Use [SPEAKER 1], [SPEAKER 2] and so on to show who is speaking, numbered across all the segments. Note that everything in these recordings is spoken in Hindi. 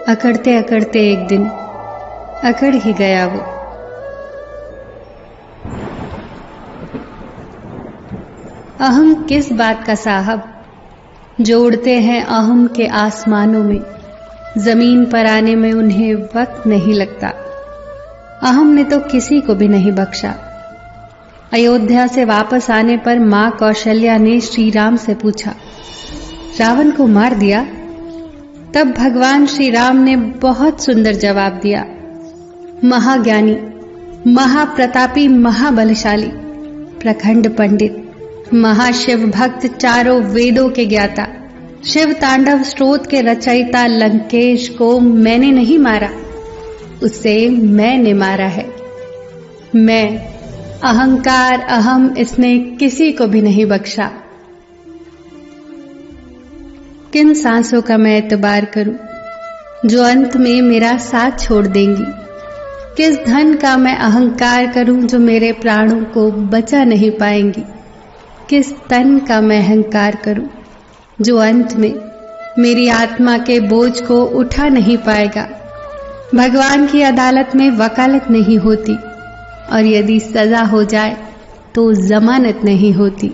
[SPEAKER 1] अकड़ते अकड़ते एक दिन अकड़ ही गया वो। अहम किस बात का साहब, जो उड़ते हैं अहम के आसमानों में, जमीन पर आने में उन्हें वक्त नहीं लगता। अहम ने तो किसी को भी नहीं बख्शा। अयोध्या से वापस आने पर मां कौशल्या ने श्री राम से पूछा, रावण को मार दिया? तब भगवान श्री राम ने बहुत सुंदर जवाब दिया, महाज्ञानी, महाप्रतापी, महाबलशाली, प्रखंड पंडित, महाशिव भक्त, चारों वेदों के ज्ञाता, शिव तांडव स्तोत्र के रचयिता लंकेश को मैंने नहीं मारा, उसे मैंने मारा है। मैं, अहंकार अहम, इसने किसी को भी नहीं बख्शा। किन सांसों का मैं एतबार करूं, जो अंत में मेरा साथ छोड़ देंगी? किस धन का मैं अहंकार करूं, जो मेरे प्राणों को बचा नहीं पाएंगी? किस तन का मैं अहंकार करूं, जो अंत में मेरी आत्मा के बोझ को उठा नहीं पाएगा? भगवान की अदालत में वकालत नहीं होती, और यदि सजा हो जाए तो जमानत नहीं होती।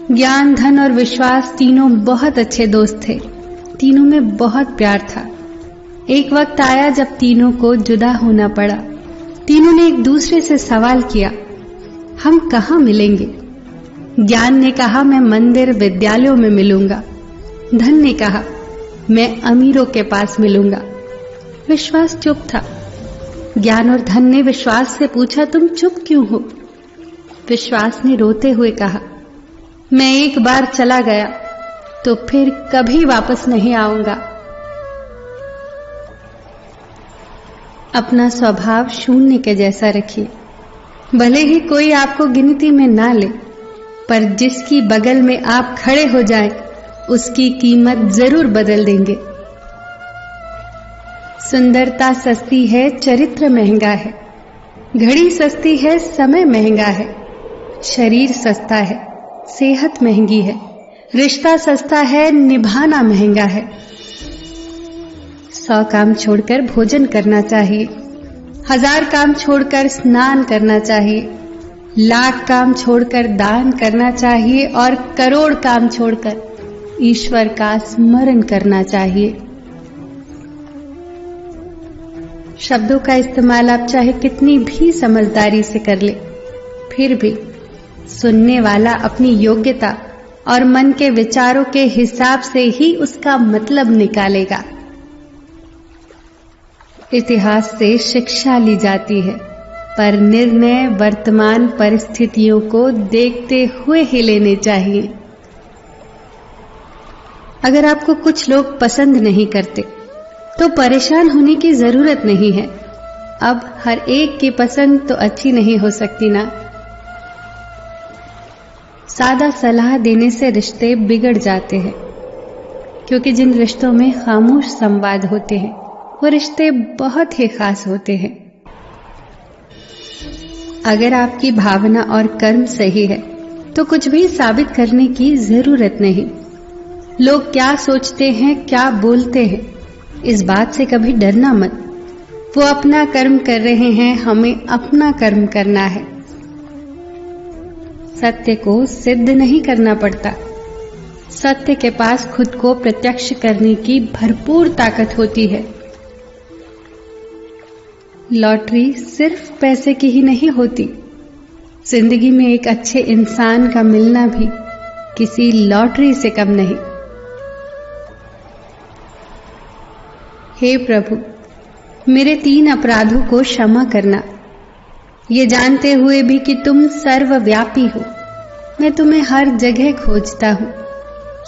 [SPEAKER 1] ज्ञान, धन और विश्वास तीनों बहुत अच्छे दोस्त थे। तीनों में बहुत प्यार था। एक वक्त आया जब तीनों को जुदा होना पड़ा। तीनों ने एक दूसरे से सवाल किया, हम कहाँ मिलेंगे? ज्ञान ने कहा, मैं मंदिर विद्यालयों में मिलूंगा। धन ने कहा, मैं अमीरों के पास मिलूंगा। विश्वास चुप था। ज्ञान और धन ने विश्वास से पूछा, तुम चुप क्यों हो? विश्वास ने रोते हुए कहा, मैं एक बार चला गया तो फिर कभी वापस नहीं आऊंगा। अपना स्वभाव शून्य के जैसा रखिए। भले ही कोई आपको गिनती में ना ले, पर जिसकी बगल में आप खड़े हो जाएं, उसकी कीमत जरूर बदल देंगे। सुंदरता सस्ती है, चरित्र महंगा है। घड़ी सस्ती है, समय महंगा है। शरीर सस्ता है, सेहत महंगी है। रिश्ता सस्ता है, निभाना महंगा है। 100 काम छोड़कर भोजन करना चाहिए, 1000 काम छोड़कर स्नान करना चाहिए, 1,00,000 काम छोड़कर दान करना चाहिए, और करोड़ काम छोड़कर ईश्वर का स्मरण करना चाहिए। शब्दों का इस्तेमाल आप चाहे कितनी भी समझदारी से कर ले, फिर भी सुनने वाला अपनी योग्यता और मन के विचारों के हिसाब से ही उसका मतलब निकालेगा। इतिहास से शिक्षा ली जाती है, पर निर्णय वर्तमान परिस्थितियों को देखते हुए ही लेने चाहिए। अगर आपको कुछ लोग पसंद नहीं करते तो परेशान होने की जरूरत नहीं है। अब हर एक की पसंद तो अच्छी नहीं हो सकती ना। सादा सलाह देने से रिश्ते बिगड़ जाते हैं, क्योंकि जिन रिश्तों में खामोश संवाद होते हैं वो रिश्ते बहुत ही खास होते हैं। अगर आपकी भावना और कर्म सही है तो कुछ भी साबित करने की जरूरत नहीं। लोग क्या सोचते हैं, क्या बोलते हैं, इस बात से कभी डरना मत। वो अपना कर्म कर रहे हैं, हमें अपना कर्म करना है। सत्य को सिद्ध नहीं करना पड़ता। सत्य के पास खुद को प्रत्यक्ष करने की भरपूर ताकत होती है। लॉटरी सिर्फ पैसे की ही नहीं होती। जिंदगी में एक अच्छे इंसान का मिलना भी किसी लॉटरी से कम नहीं। हे प्रभु, मेरे 3 अपराधों को क्षमा करना, ये जानते हुए भी कि तुम सर्वव्यापी हो। मैं तुम्हें हर जगह खोजता हूं,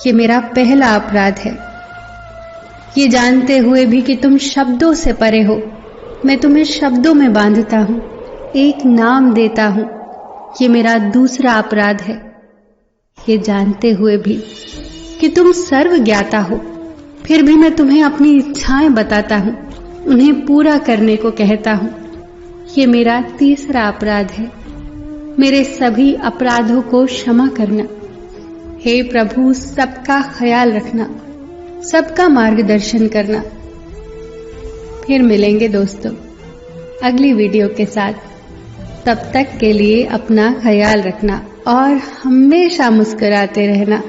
[SPEAKER 1] ये मेरा पहला अपराध है। ये जानते हुए भी कि तुम शब्दों से परे हो, मैं तुम्हें शब्दों में बांधता हूं, एक नाम देता हूं, ये मेरा दूसरा अपराध है। ये जानते हुए भी कि तुम सर्वज्ञाता हो, फिर भी मैं तुम्हें अपनी इच्छाएं बताता हूं, उन्हें पूरा करने को कहता हूं, ये मेरा तीसरा अपराध है। मेरे सभी अपराधों को क्षमा करना। हे प्रभु, सबका ख्याल रखना। सबका मार्गदर्शन करना। फिर मिलेंगे दोस्तों अगली वीडियो के साथ। तब तक के लिए अपना ख्याल रखना और हमेशा मुस्कुराते रहना।